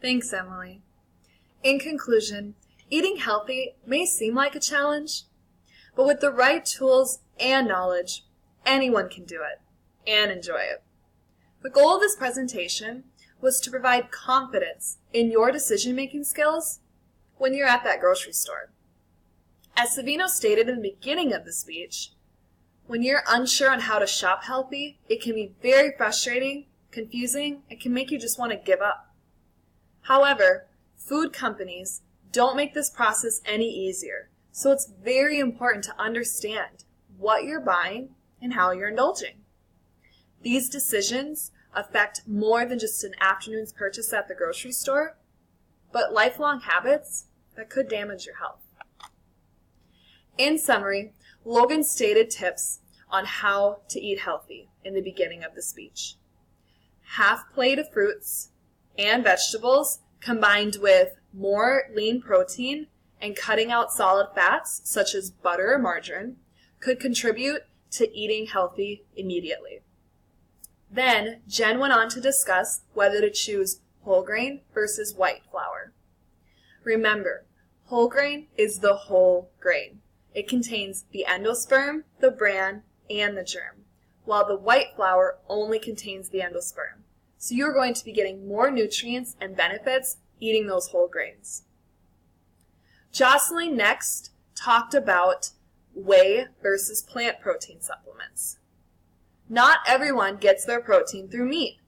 Thanks, Emily. In conclusion, eating healthy may seem like a challenge, but with the right tools and knowledge, anyone can do it and enjoy it. The goal of this presentation was to provide confidence in your decision-making skills when you're at that grocery store. As Savino stated in the beginning of the speech, when you're unsure on how to shop healthy, it can be very frustrating, confusing, and can make you just want to give up. However, food companies don't make this process any easier, so it's very important to understand what you're buying and how you're indulging. These decisions affect more than just an afternoon's purchase at the grocery store, but lifelong habits that could damage your health. In summary, Logan stated tips on how to eat healthy in the beginning of the speech. Half plate of fruits and vegetables combined with more lean protein and cutting out solid fats such as butter or margarine could contribute to eating healthy immediately. Then, Jen went on to discuss whether to choose whole grain versus white flour. Remember, whole grain is the whole grain. It contains the endosperm, the bran, and the germ, while the white flour only contains the endosperm. So you're going to be getting more nutrients and benefits eating those whole grains. Jocelyn next talked about whey versus plant protein supplements. Not everyone gets their protein through meat,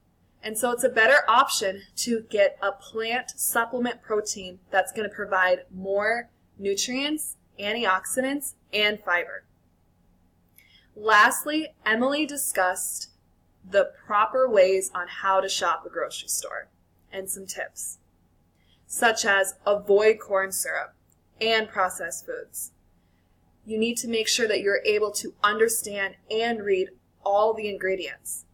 and so it's a better option to get a plant supplement protein that's going to provide more nutrients, antioxidants, and fiber. Lastly, Emily discussed the proper ways on how to shop a grocery store and some tips, such as avoid corn syrup and processed foods. You need to make sure that you're able to understand and read all the ingredients.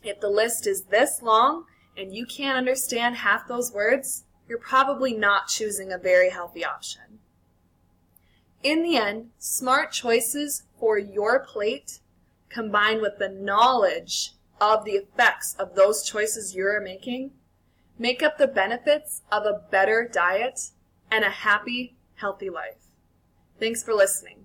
If the list is this long and you can't understand half those words, you're probably not choosing a very healthy option. In the end, smart choices for your plate combined with the knowledge of the effects of those choices you're making make up the benefits of a better diet and a happy, healthy life. Thanks for listening.